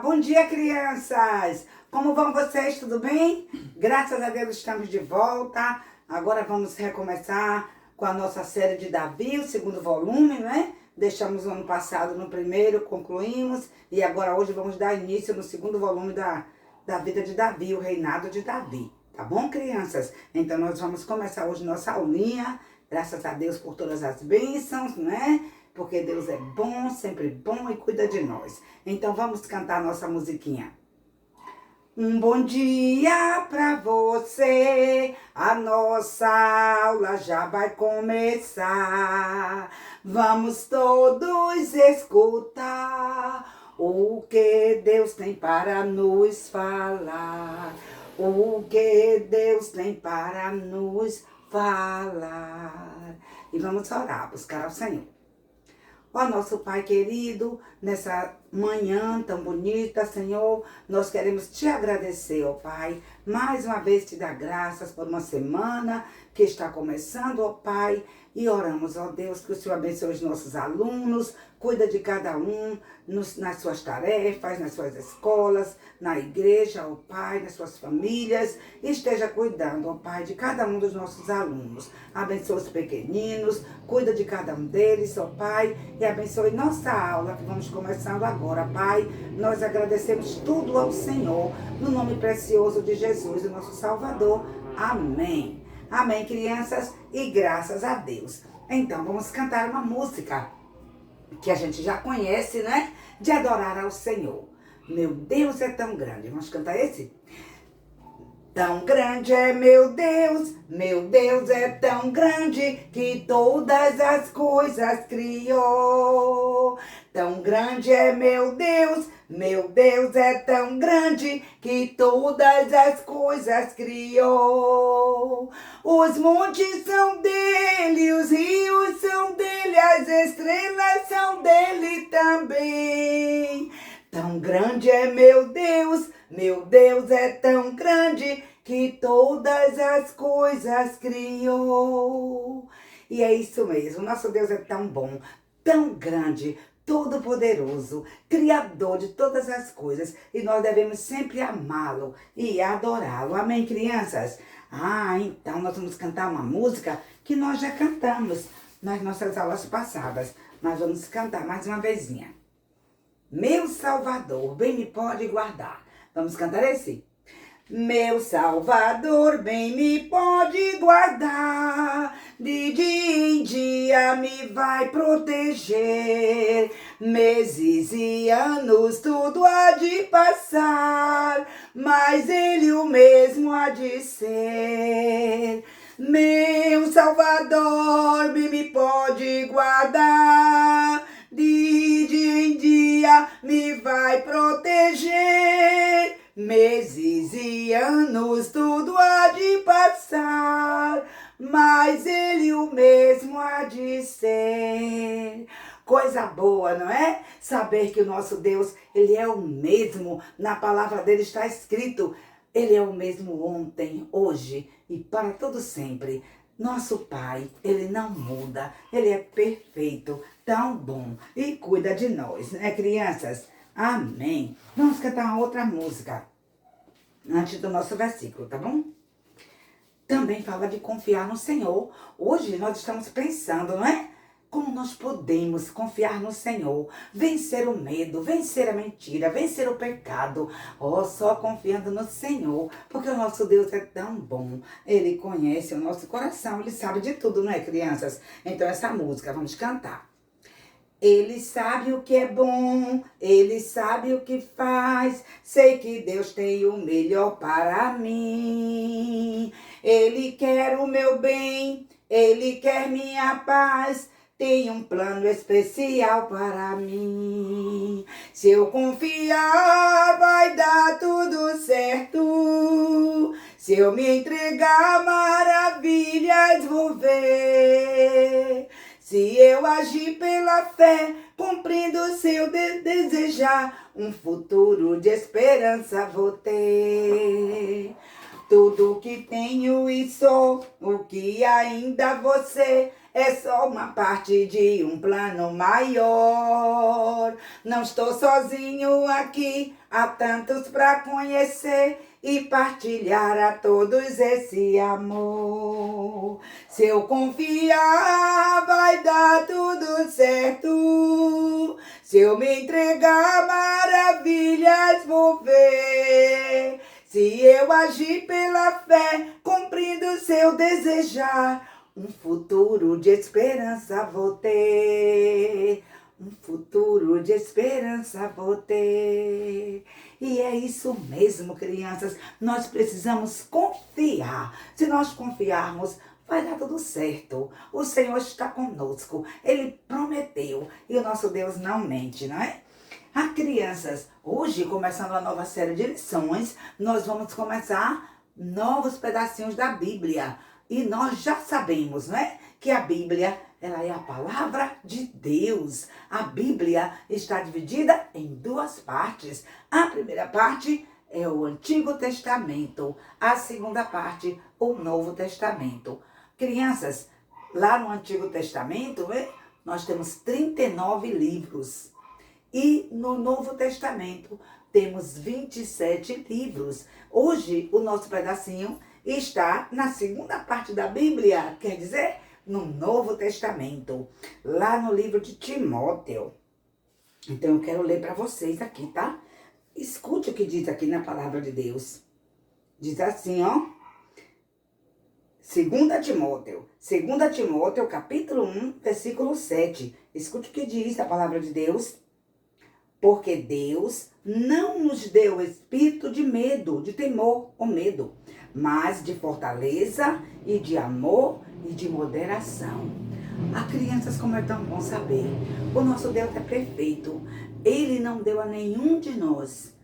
Bom dia crianças! Como vão vocês? Tudo bem? Graças a Deus estamos de volta. Agora vamos recomeçar com a nossa série de Davi, o segundo volume, né? Deixamos o ano passado no primeiro, concluímos. E agora hoje vamos dar início no segundo volume da vida de Davi, o reinado de Davi. Tá bom, crianças? Então nós vamos começar hoje nossa aulinha. Graças a Deus por todas as bênçãos, né? Porque Deus é bom, sempre bom e cuida de nós. Então vamos cantar nossa musiquinha. Um bom dia pra você, a nossa aula já vai começar. Vamos todos escutar o que Deus tem para nos falar. O que Deus tem para nos falar. E vamos orar, buscar ao Senhor. Ó nosso Pai querido, nessa manhã tão bonita, Senhor, nós queremos te agradecer, ó Pai, mais uma vez te dar graças por uma semana que está começando, ó Pai, e oramos, ó Deus, que o Senhor abençoe os nossos alunos, cuida de cada um nas suas tarefas, nas suas escolas, na igreja, ó Pai, nas suas famílias, e esteja cuidando, ó Pai, de cada um dos nossos alunos. Abençoe os pequeninos, cuida de cada um deles, ó Pai, e abençoe nossa aula que vamos começando agora, Pai. Nós agradecemos tudo ao Senhor, no nome precioso de Jesus, o nosso Salvador. Amém. Amém, crianças, e graças a Deus. Então, vamos cantar uma música que a gente já conhece, né? De adorar ao Senhor. Meu Deus é tão grande. Vamos cantar esse? Tão grande é meu Deus é tão grande que todas as coisas criou. Tão grande é meu Deus é tão grande que todas as coisas criou. Os montes são dele, os rios são dele, as estrelas são dele também. Tão grande é meu Deus é tão grande que todas as coisas criou. E é isso mesmo, nosso Deus é tão bom, tão grande, todo-poderoso, criador de todas as coisas, e nós devemos sempre amá-lo e adorá-lo. Amém, crianças? Então nós vamos cantar uma música que nós já cantamos nas nossas aulas passadas. Nós vamos cantar mais uma vezinha. Meu Salvador, bem me pode guardar. Vamos cantar esse? Meu Salvador, bem me pode guardar, de dia em dia me vai proteger, meses e anos tudo há de passar, mas Ele o mesmo há de ser. Meu Salvador, bem me pode guardar, de dia em dia me vai proteger, meses e anos tudo há de passar, mas Ele o mesmo há de ser. Coisa boa, não é? Saber que o nosso Deus, Ele é o mesmo. Na palavra dele está escrito, Ele é o mesmo ontem, hoje e para todo sempre. Nosso Pai, Ele não muda, Ele é perfeito, tão bom e cuida de nós, né, crianças? Amém. Vamos cantar uma outra música antes do nosso versículo, tá bom? Também fala de confiar no Senhor. Hoje nós estamos pensando, não é? Como nós podemos confiar no Senhor, vencer o medo, vencer a mentira, vencer o pecado. Só confiando no Senhor, porque o nosso Deus é tão bom. Ele conhece o nosso coração, Ele sabe de tudo, não é, crianças? Então essa música, vamos cantar. Ele sabe o que é bom, Ele sabe o que faz, sei que Deus tem o melhor para mim. Ele quer o meu bem, Ele quer minha paz, tem um plano especial para mim. Se eu confiar, vai dar tudo certo. Se eu me entregar, maravilhas vou ver. Se eu agir pela fé, cumprindo seu desejar, um futuro de esperança vou ter. Tudo que tenho e sou, o que ainda vou ser, é só uma parte de um plano maior. Não estou sozinho aqui, há tantos para conhecer e partilhar a todos esse amor. Se eu confiar, vai dar tudo certo. Se eu me entregar, maravilhas vou ver. Se eu agir pela fé, cumprindo seu desejar, um futuro de esperança vou ter. Um futuro de esperança vou ter. E é isso mesmo, crianças. Nós precisamos confiar. Se nós confiarmos, vai dar tudo certo. O Senhor está conosco. Ele prometeu. E o nosso Deus não mente, não é? Crianças, hoje, começando a nova série de lições, nós vamos começar novos pedacinhos da Bíblia. E nós já sabemos, não é? Que a Bíblia, ela é a palavra de Deus. A Bíblia está dividida em duas partes. A primeira parte é o Antigo Testamento. A segunda parte, o Novo Testamento. Crianças, lá no Antigo Testamento, nós temos 39 livros. E no Novo Testamento temos 27 livros. Hoje, o nosso pedacinho está na segunda parte da Bíblia, quer dizer, no Novo Testamento, lá no livro de Timóteo. Então, eu quero ler para vocês aqui, tá? Escute o que diz aqui na palavra de Deus. Diz assim, ó. 2 Timóteo, capítulo 1, versículo 7. Escute o que diz a palavra de Deus. Porque Deus não nos deu espírito de medo, de temor ou medo, mas de fortaleza e de amor e de moderação. Crianças, como é tão bom saber, o nosso Deus é perfeito. Ele não deu a nenhum de nós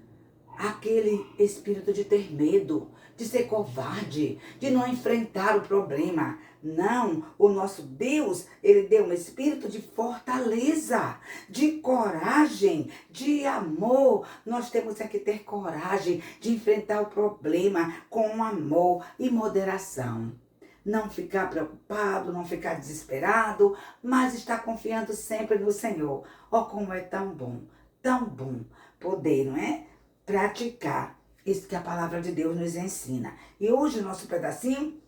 aquele espírito de ter medo, de ser covarde, de não enfrentar o problema. Não, o nosso Deus, ele deu um espírito de fortaleza, de coragem, de amor. Nós temos que ter coragem de enfrentar o problema com amor e moderação. Não ficar preocupado, não ficar desesperado, mas estar confiando sempre no Senhor. Oh, como é tão bom poder, não é? Praticar isso que a palavra de Deus nos ensina. E hoje o nosso pedacinho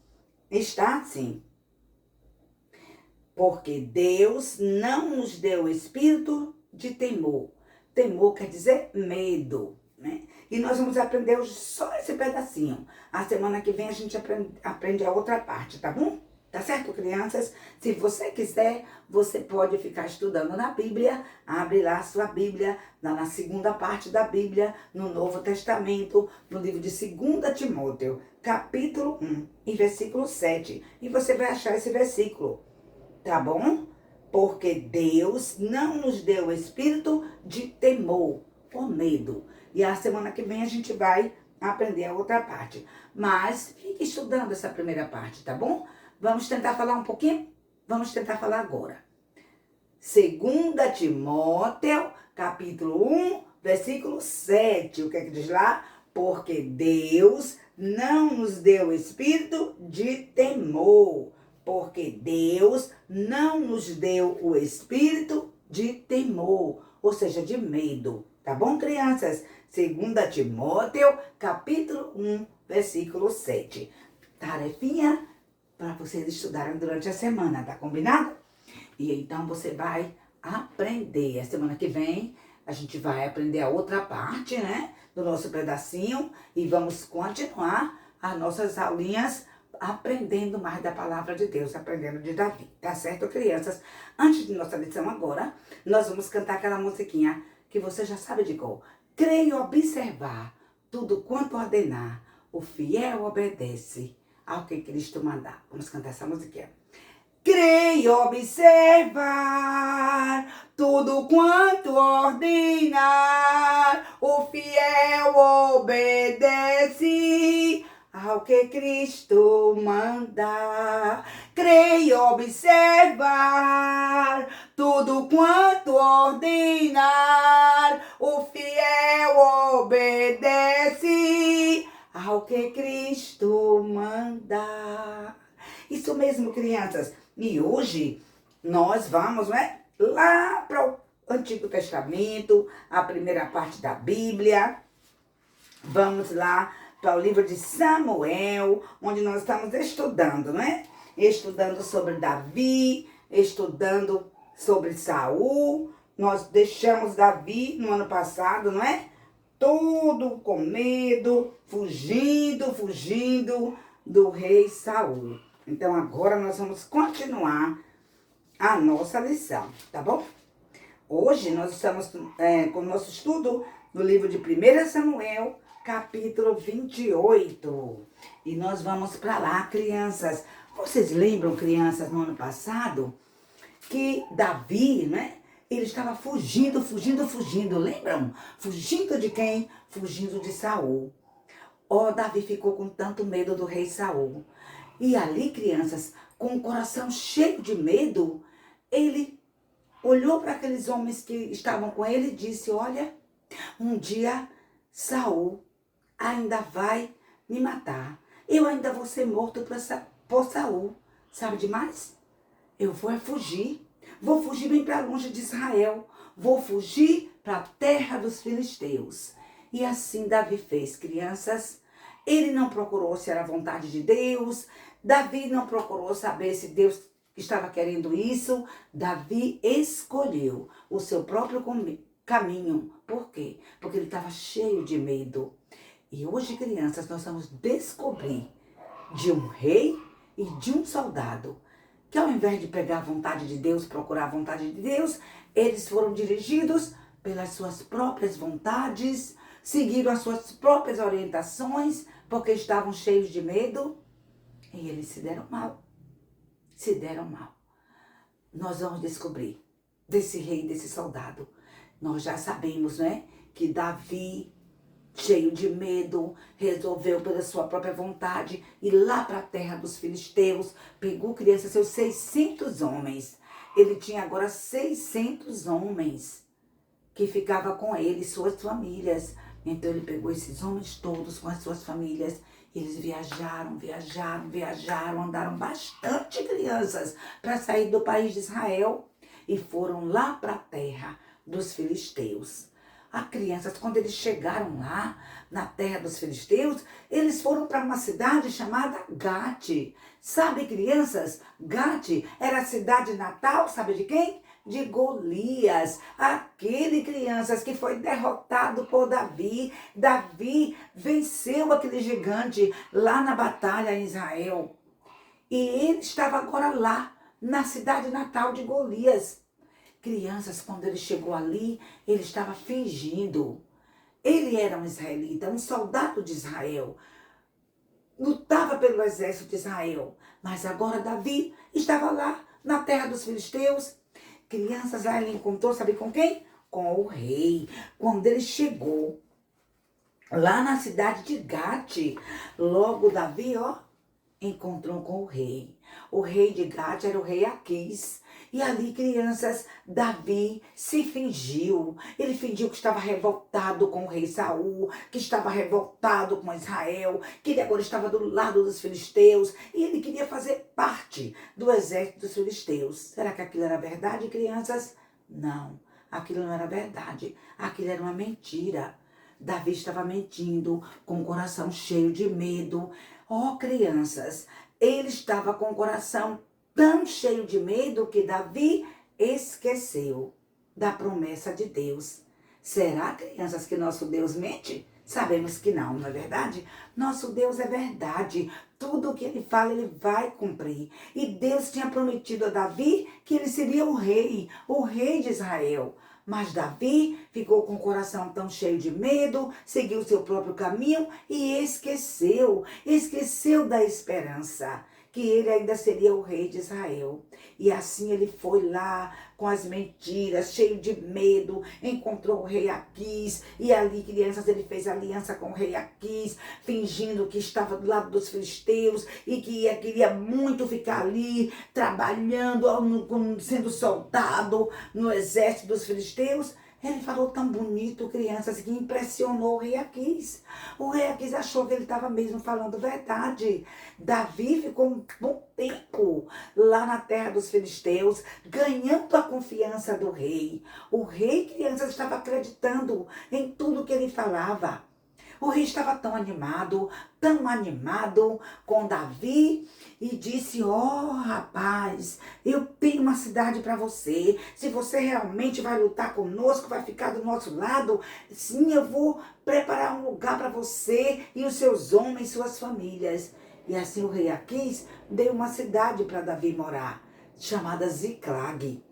está assim. Porque Deus não nos deu espírito de temor. Temor quer dizer medo, né? E nós vamos aprender hoje só esse pedacinho. A semana que vem a gente aprende a outra parte, tá bom? Tá certo, crianças? Se você quiser, você pode ficar estudando na Bíblia. Abre lá a sua Bíblia, lá na segunda parte da Bíblia, no Novo Testamento, no livro de 2 Timóteo, capítulo 1, e versículo 7. E você vai achar esse versículo, tá bom? Porque Deus não nos deu espírito de temor ou medo. E a semana que vem a gente vai aprender a outra parte. Mas fique estudando essa primeira parte, tá bom? Vamos tentar falar um pouquinho? Vamos tentar falar agora. 2 Timóteo, capítulo 1, versículo 7. O que é que diz lá? Porque Deus não nos deu espírito de temor. Porque Deus não nos deu o espírito de temor, ou seja, de medo. Tá bom, crianças? 2 Timóteo, capítulo 1, versículo 7. Tarefinha para vocês estudarem durante a semana, tá combinado? E então você vai aprender. A semana que vem a gente vai aprender a outra parte, né? Do nosso pedacinho. E vamos continuar as nossas aulinhas aprendendo mais da palavra de Deus, aprendendo de Davi. Tá certo, crianças? Antes de nossa lição agora, nós vamos cantar aquela musiquinha que você já sabe de cor. Creio observar tudo quanto ordenar, o fiel obedece ao que Cristo mandar. Vamos cantar essa musiquinha. Creio observar tudo quanto ordenar, o fiel obedece ao que Cristo mandar. Creio observar tudo quanto ordenar, o fiel obedece ao que Cristo mandar. Isso mesmo, crianças. E hoje nós vamos, né, lá para o Antigo Testamento, a primeira parte da Bíblia. Vamos lá para o livro de Samuel, onde nós estamos estudando, né? Estudando sobre Davi, estudando sobre Saul. Nós deixamos Davi no ano passado, não é? Todo com medo, fugindo do rei Saul. Então agora nós vamos continuar a nossa lição, tá bom? Hoje nós estamos com o nosso estudo no livro de 1 Samuel, capítulo 28. E nós vamos para lá, crianças. Vocês lembram, crianças, no ano passado, que Davi, né? Ele estava fugindo. Lembram? Fugindo de quem? Fugindo de Saul. Davi ficou com tanto medo do rei Saul. E ali, crianças, com o coração cheio de medo, ele olhou para aqueles homens que estavam com ele e disse: olha, um dia Saul ainda vai me matar. Eu ainda vou ser morto por Saul. Sabe demais? Eu vou fugir. Vou fugir bem para longe de Israel. Vou fugir para a terra dos filisteus. E assim Davi fez, crianças. Ele não procurou se era a vontade de Deus. Davi não procurou saber se Deus estava querendo isso. Davi escolheu o seu próprio caminho. Por quê? Porque ele estava cheio de medo. E hoje, crianças, nós vamos descobrir de um rei e de um soldado que, ao invés de pegar a vontade de Deus, procurar a vontade de Deus, eles foram dirigidos pelas suas próprias vontades, seguiram as suas próprias orientações, porque estavam cheios de medo, e eles se deram mal. Nós vamos descobrir desse rei, desse soldado. Nós já sabemos, né, que Davi, cheio de medo, resolveu pela sua própria vontade ir lá para a terra dos filisteus. Pegou, criança, seus 600 homens. Ele tinha agora 600 homens que ficavam com ele, suas famílias. Então ele pegou esses homens todos com as suas famílias. Eles viajaram, andaram bastante, crianças, para sair do país de Israel e foram lá para a terra dos filisteus. Crianças, quando eles chegaram lá, na terra dos filisteus, eles foram para uma cidade chamada Gate. Sabe, crianças, Gate era a cidade natal, sabe de quem? De Golias, aquele, crianças, que foi derrotado por Davi. Davi venceu aquele gigante lá na batalha em Israel. E ele estava agora lá, na cidade natal de Golias. Crianças, quando ele chegou ali, ele estava fingindo. Ele era um israelita, um soldado de Israel. Lutava pelo exército de Israel. Mas agora Davi estava lá, na terra dos filisteus. Crianças, lá ele encontrou, sabe com quem? Com o rei. Quando ele chegou lá na cidade de Gate, logo Davi, encontrou com o rei. O rei de Gate era o rei Aquis. E ali, crianças, Davi se fingiu. Ele fingiu que estava revoltado com o rei Saul, que estava revoltado com Israel, que ele agora estava do lado dos filisteus e ele queria fazer parte do exército dos filisteus. Será que aquilo era verdade, crianças? Não, aquilo não era verdade. Aquilo era uma mentira. Davi estava mentindo, com o coração cheio de medo. Crianças, ele estava com o coração tão cheio de medo que Davi esqueceu da promessa de Deus. Será, crianças, que nosso Deus mente? Sabemos que não, não é verdade? Nosso Deus é verdade. Tudo o que ele fala, ele vai cumprir. E Deus tinha prometido a Davi que ele seria o rei de Israel. Mas Davi ficou com o coração tão cheio de medo, seguiu o seu próprio caminho e esqueceu da esperança, que ele ainda seria o rei de Israel. E assim ele foi lá com as mentiras, cheio de medo, encontrou o rei Aquis, e ali, crianças, ele fez aliança com o rei Aquis, fingindo que estava do lado dos filisteus e que queria muito ficar ali, trabalhando, sendo soldado no exército dos filisteus. Ele falou tão bonito, crianças, que impressionou o rei Aquis. O rei Aquis achou que ele estava mesmo falando verdade. Davi ficou um bom tempo lá na terra dos filisteus, ganhando a confiança do rei. O rei, crianças, estava acreditando em tudo que ele falava. O rei estava tão animado com Davi e disse: ó, rapaz, eu tenho uma cidade para você. Se você realmente vai lutar conosco, vai ficar do nosso lado, sim, eu vou preparar um lugar para você e os seus homens, suas famílias. E assim o rei Aquis deu uma cidade para Davi morar, chamada Ziclag.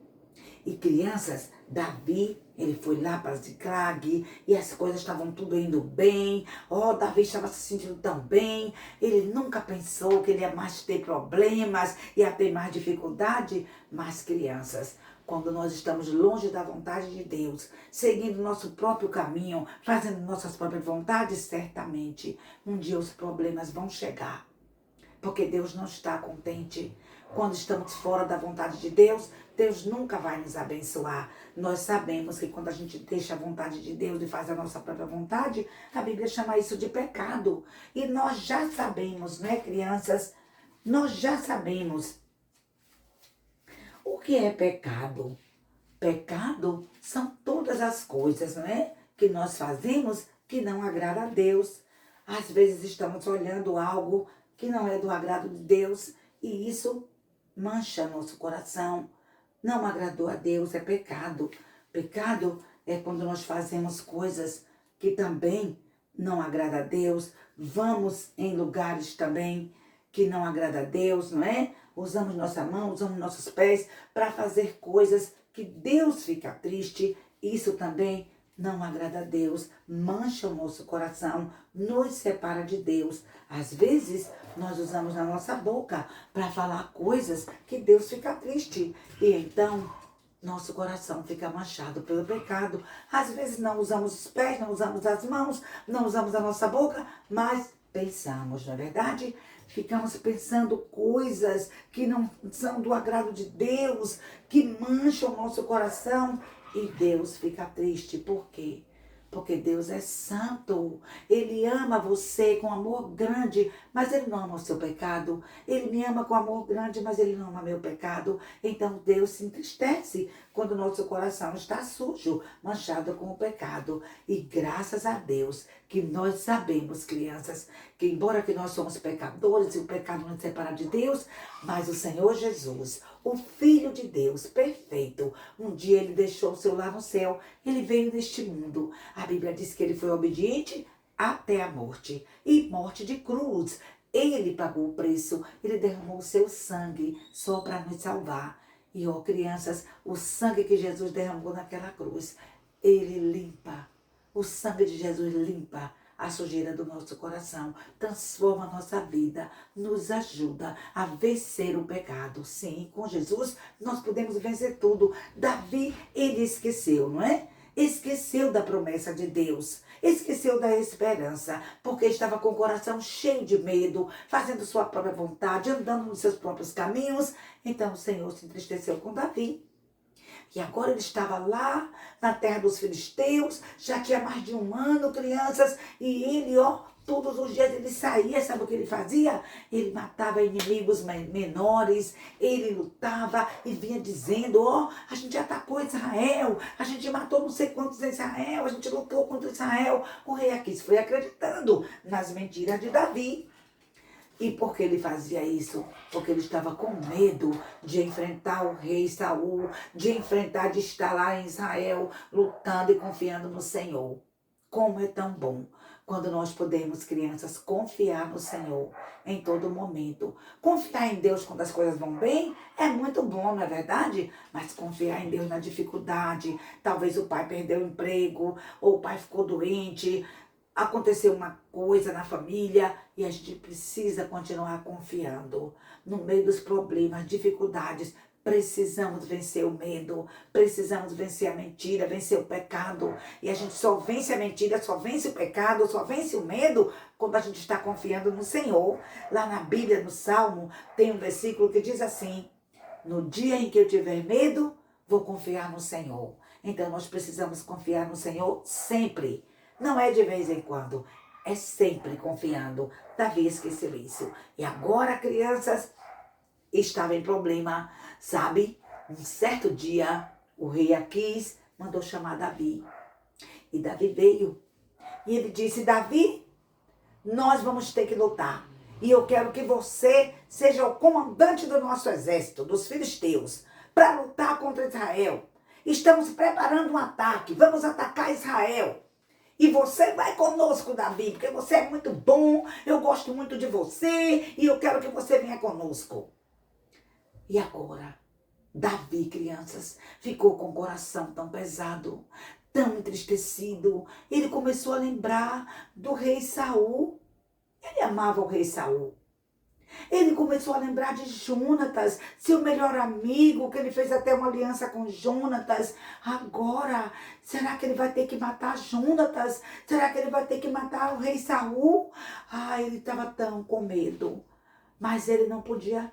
E crianças, Davi, ele foi lá para Ziclag e as coisas estavam tudo indo bem. Davi estava se sentindo tão bem. Ele nunca pensou que ele ia mais ter problemas, ia ter mais dificuldade. Mas crianças, quando nós estamos longe da vontade de Deus, seguindo nosso próprio caminho, fazendo nossas próprias vontades, certamente um dia os problemas vão chegar. Porque Deus não está contente. Quando estamos fora da vontade de Deus, Deus nunca vai nos abençoar. Nós sabemos que quando a gente deixa a vontade de Deus e faz a nossa própria vontade, a Bíblia chama isso de pecado. E nós já sabemos, né, crianças? Nós já sabemos o que é pecado. Pecado são todas as coisas, né, que nós fazemos que não agrada a Deus. Às vezes estamos olhando algo que não é do agrado de Deus e isso mancha nosso coração. Não agradou a Deus, é pecado. Pecado é quando nós fazemos coisas que também não agrada a Deus. Vamos em lugares também que não agrada a Deus, não é? Usamos nossa mão, usamos nossos pés para fazer coisas que Deus fica triste. Isso também não agrada a Deus, mancha o nosso coração, nos separa de Deus. Às vezes, nós usamos a nossa boca para falar coisas que Deus fica triste. E então, nosso coração fica manchado pelo pecado. Às vezes, não usamos os pés, não usamos as mãos, não usamos a nossa boca, mas pensamos, não é verdade? Ficamos pensando coisas que não são do agrado de Deus, que mancham o nosso coração. E Deus fica triste. Por quê? Porque Deus é santo. Ele ama você com amor grande, mas Ele não ama o seu pecado. Ele me ama com amor grande, mas Ele não ama meu pecado. Então Deus se entristece quando o nosso coração está sujo, manchado com o pecado. E graças a Deus que nós sabemos, crianças, que embora que nós somos pecadores e o pecado nos separa de Deus, mas o Senhor Jesus, o Filho de Deus, perfeito, um dia Ele deixou o seu lar no céu, Ele veio neste mundo. A Bíblia diz que Ele foi obediente até a morte, e morte de cruz. Ele pagou o preço, Ele derramou o seu sangue só para nos salvar. E, crianças, o sangue que Jesus derramou naquela cruz, Ele limpa. O sangue de Jesus limpa a sujeira do nosso coração, transforma a nossa vida, nos ajuda a vencer o pecado. Sim, com Jesus nós podemos vencer tudo. Davi, ele esqueceu, não é? Esqueceu da promessa de Deus, esqueceu da esperança, porque estava com o coração cheio de medo, fazendo sua própria vontade, andando nos seus próprios caminhos. Então o Senhor se entristeceu com Davi. E agora ele estava lá na terra dos filisteus, já tinha mais de um ano, crianças, e ele, todos os dias ele saía, sabe o que ele fazia? Ele matava inimigos menores, ele lutava e vinha dizendo, a gente atacou Israel, a gente matou não sei quantos em Israel, a gente lutou contra Israel. O rei Aquis foi acreditando nas mentiras de Davi. E por que ele fazia isso? Porque ele estava com medo de enfrentar o rei Saul, de estar lá em Israel, lutando e confiando no Senhor. Como é tão bom quando nós podemos, crianças, confiar no Senhor em todo momento. Confiar em Deus quando as coisas vão bem é muito bom, não é verdade? Mas confiar em Deus na dificuldade, talvez o pai perdeu o emprego, ou o pai ficou doente, aconteceu uma coisa na família e a gente precisa continuar confiando. No meio dos problemas, dificuldades, precisamos vencer o medo, precisamos vencer a mentira, vencer o pecado. E a gente só vence a mentira, só vence o pecado, só vence o medo quando a gente está confiando no Senhor. Lá na Bíblia, no Salmo, tem um versículo que diz assim: no dia em que eu tiver medo, vou confiar no Senhor. Então nós precisamos confiar no Senhor sempre. Não é de vez em quando, é sempre confiando. Davi esqueceu isso. E agora, crianças, estava em problema, sabe? Um certo dia, o rei Aquis mandou chamar Davi. E Davi veio. E ele disse, Davi, nós vamos ter que lutar. E eu quero que você seja o comandante do nosso exército, dos filisteus, para lutar contra Israel. Estamos preparando um ataque. Vamos atacar Israel. E você vai conosco, Davi, porque você é muito bom. Eu gosto muito de você e eu quero que você venha conosco. E agora, Davi, crianças, ficou com o coração tão pesado, tão entristecido. Ele começou a lembrar do rei Saul. Ele amava o rei Saul. Ele começou a lembrar de Jonatas, seu melhor amigo, que ele fez até uma aliança com Jonatas. Agora, será que ele vai ter que matar Jonatas? Será que ele vai ter que matar o rei Saul? Ele estava tão com medo. Mas ele não podia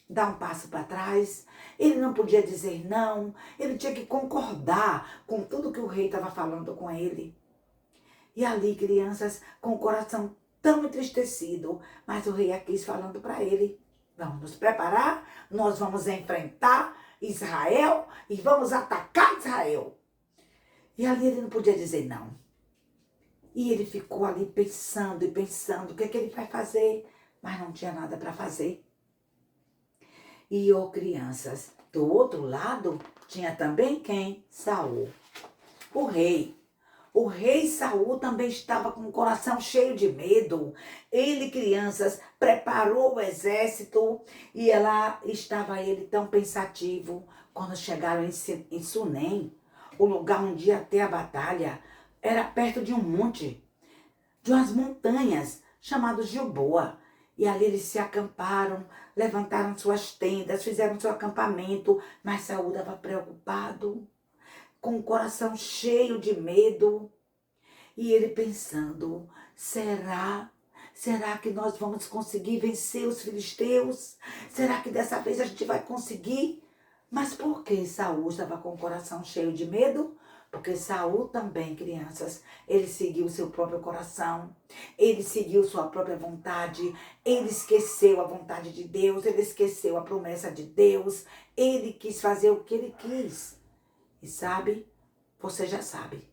dar um passo para trás. Ele não podia dizer não. Ele tinha que concordar com tudo que o rei estava falando com ele. E ali, crianças, com o coração tão entristecido, mas o rei Aquis falando para ele, vamos nos preparar, nós vamos enfrentar Israel e vamos atacar Israel. E ali ele não podia dizer não. E ele ficou ali pensando e pensando, o que é que ele vai fazer? Mas não tinha nada para fazer. E, crianças, do outro lado, tinha também quem? Saul, o rei. O rei Saul também estava com o coração cheio de medo. Ele, crianças, preparou o exército e lá estava ele tão pensativo. Quando chegaram em Sunem, o lugar onde ia ter a batalha, era perto de um monte, de umas montanhas, chamadas Gilboa. E ali eles se acamparam, levantaram suas tendas, fizeram seu acampamento, mas Saul estava preocupado, com o coração cheio de medo. E ele pensando, será que nós vamos conseguir vencer os filisteus? Será que dessa vez a gente vai conseguir? Mas por que Saul estava com o coração cheio de medo? Porque Saul também, crianças, ele seguiu seu próprio coração, ele seguiu sua própria vontade, ele esqueceu a vontade de Deus, ele esqueceu a promessa de Deus, ele quis fazer o que ele quis. E sabe, você já sabe,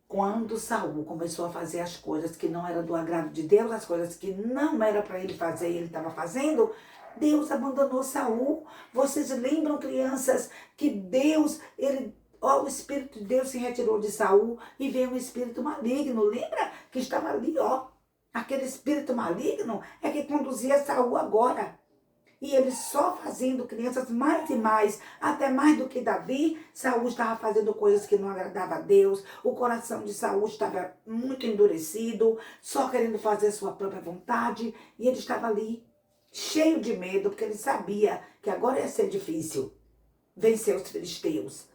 quando Saul começou a fazer as coisas que não eram do agrado de Deus, as coisas que não era para ele fazer e ele estava fazendo, Deus abandonou Saul. Vocês lembram, crianças, que Deus, o Espírito de Deus se retirou de Saul e veio um espírito maligno. Lembra que estava ali, aquele espírito maligno é que conduzia Saul agora. E ele só fazendo, crianças, mais e mais, até mais do que Davi, Saul estava fazendo coisas que não agradavam a Deus. O coração de Saul estava muito endurecido, só querendo fazer sua própria vontade. E ele estava ali, cheio de medo, porque ele sabia que agora ia ser difícil vencer os filisteus.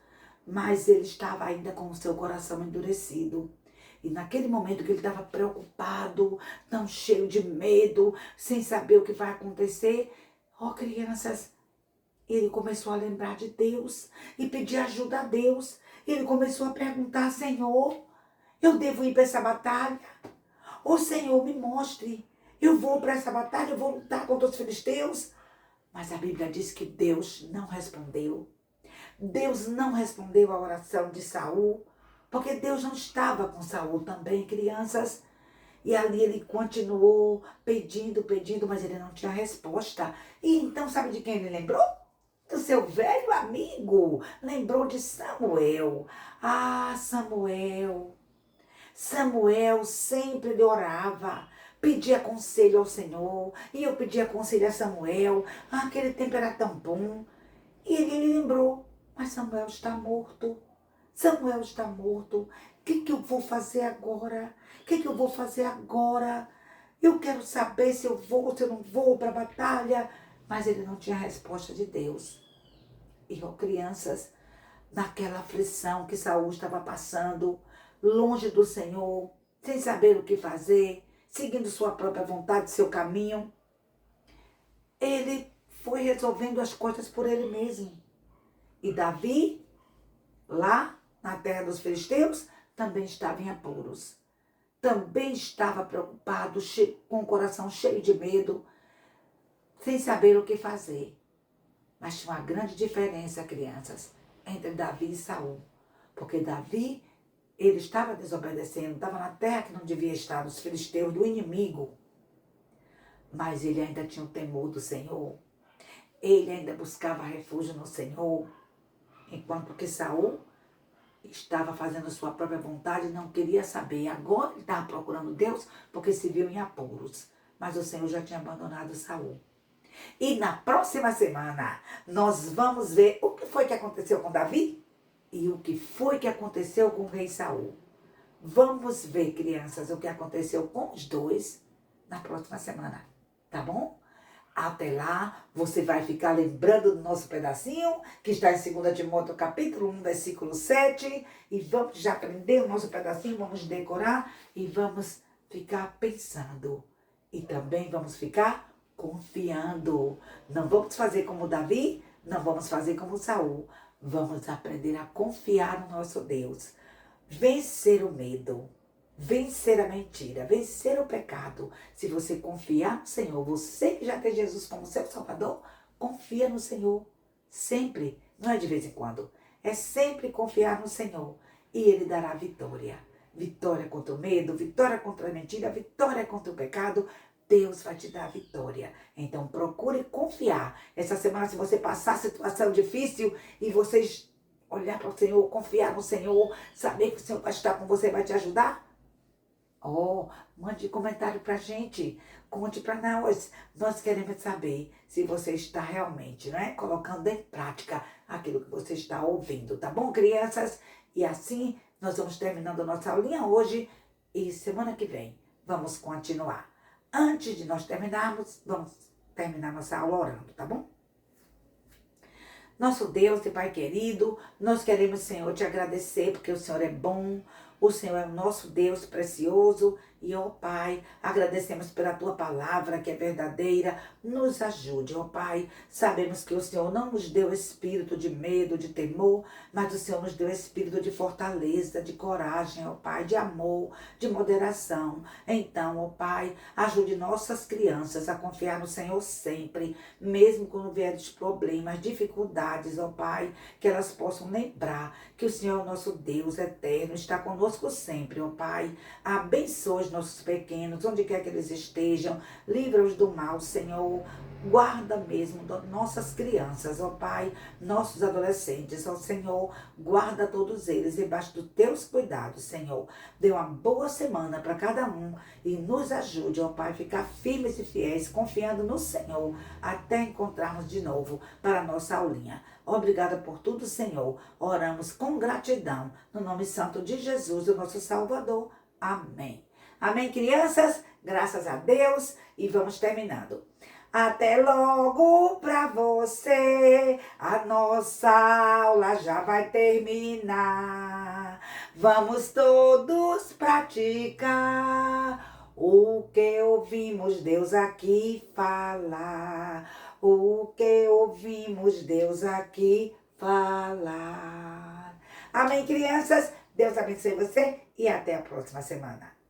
Mas ele estava ainda com o seu coração endurecido. E naquele momento que ele estava preocupado, tão cheio de medo, sem saber o que vai acontecer, crianças, ele começou a lembrar de Deus e pedir ajuda a Deus. Ele começou a perguntar, Senhor, eu devo ir para essa batalha? Senhor, me mostre, eu vou para essa batalha, eu vou lutar contra os filisteus? Mas a Bíblia diz que Deus não respondeu. Deus não respondeu a oração de Saul, porque Deus não estava com Saul também, crianças. E ali ele continuou pedindo, mas ele não tinha resposta. E então, sabe de quem ele lembrou? Do seu velho amigo. Lembrou de Samuel. Samuel. Samuel sempre ele orava, pedia conselho ao Senhor. E eu pedia conselho a Samuel. Aquele tempo era tão bom. E ele lembrou, mas Samuel está morto. Samuel está morto. O que eu vou fazer agora? O que eu vou fazer agora? Eu quero saber se eu vou ou se eu não vou para a batalha. Mas ele não tinha resposta de Deus. E, crianças, naquela aflição que Saul estava passando, longe do Senhor, sem saber o que fazer, seguindo sua própria vontade, seu caminho, ele foi resolvendo as coisas por ele mesmo. E Davi lá na terra dos filisteus, também estava em apuros. Também estava preocupado, com o coração cheio de medo, sem saber o que fazer. Mas tinha uma grande diferença, crianças, entre Davi e Saul. Porque Davi, ele estava desobedecendo, estava na terra que não devia estar, dos filisteus, do inimigo. Mas ele ainda tinha o temor do Senhor. Ele ainda buscava refúgio no Senhor. Enquanto que Saul estava fazendo sua própria vontade e não queria saber. Agora ele estava procurando Deus porque se viu em apuros. Mas o Senhor já tinha abandonado Saul. E na próxima semana nós vamos ver o que foi que aconteceu com Davi e o que foi que aconteceu com o rei Saul. Vamos ver, crianças, o que aconteceu com os dois na próxima semana, tá bom? Até lá, você vai ficar lembrando do nosso pedacinho, que está em 2 Timóteo capítulo 1, versículo 7. E vamos já aprender o nosso pedacinho, vamos decorar e vamos ficar pensando. E também vamos ficar confiando. Não vamos fazer como Davi, não vamos fazer como Saul. Vamos aprender a confiar no nosso Deus. Vencer o medo. Vencer a mentira, vencer o pecado. Se você confiar no Senhor, você que já tem Jesus como seu Salvador, confia no Senhor. Sempre, não é de vez em quando. É sempre confiar no Senhor. E Ele dará vitória. Vitória contra o medo, vitória contra a mentira, vitória contra o pecado. Deus vai te dar vitória. Então procure confiar. Essa semana, se você passar situação difícil e vocês olhar para o Senhor, confiar no Senhor, saber que o Senhor vai estar com você, vai te ajudar, mande comentário pra gente, conte pra nós. Nós queremos saber se você está realmente, colocando em prática aquilo que você está ouvindo, tá bom, crianças? E assim nós vamos terminando a nossa aulinha hoje e semana que vem vamos continuar. Antes de nós terminarmos, vamos terminar nossa aula orando, tá bom? Nosso Deus e Pai querido, nós queremos, Senhor, te agradecer porque o Senhor é bom, o Senhor é o nosso Deus precioso e, ó Pai, agradecemos pela Tua palavra que é verdadeira. Nos ajude, ó Pai. Sabemos que o Senhor não nos deu espírito de medo, de temor, mas o Senhor nos deu espírito de fortaleza, de coragem, ó Pai, de amor, de moderação. Então, ó Pai, ajude nossas crianças a confiar no Senhor sempre, mesmo quando vierem os problemas, dificuldades, ó Pai, que elas possam lembrar que o Senhor, é o nosso Deus eterno, está conosco sempre, ó Pai. Abençoe os nossos pequenos, onde quer que eles estejam, livra-os do mal, Senhor. Guarda mesmo nossas crianças, ó Pai, nossos adolescentes, ó Senhor. Guarda todos eles debaixo dos teus cuidados, Senhor. Dê uma boa semana para cada um e nos ajude, ó Pai, a ficar firmes e fiéis, confiando no Senhor, até encontrarmos de novo para a nossa aulinha. Obrigada por tudo, Senhor. Oramos com gratidão, no nome santo de Jesus, o nosso Salvador. Amém. Amém, crianças? Graças a Deus. E vamos terminando. Até logo pra você, a nossa aula já vai terminar. Vamos todos praticar o que ouvimos Deus aqui falar. O que ouvimos Deus aqui falar. Amém, crianças? Deus abençoe você e até a próxima semana.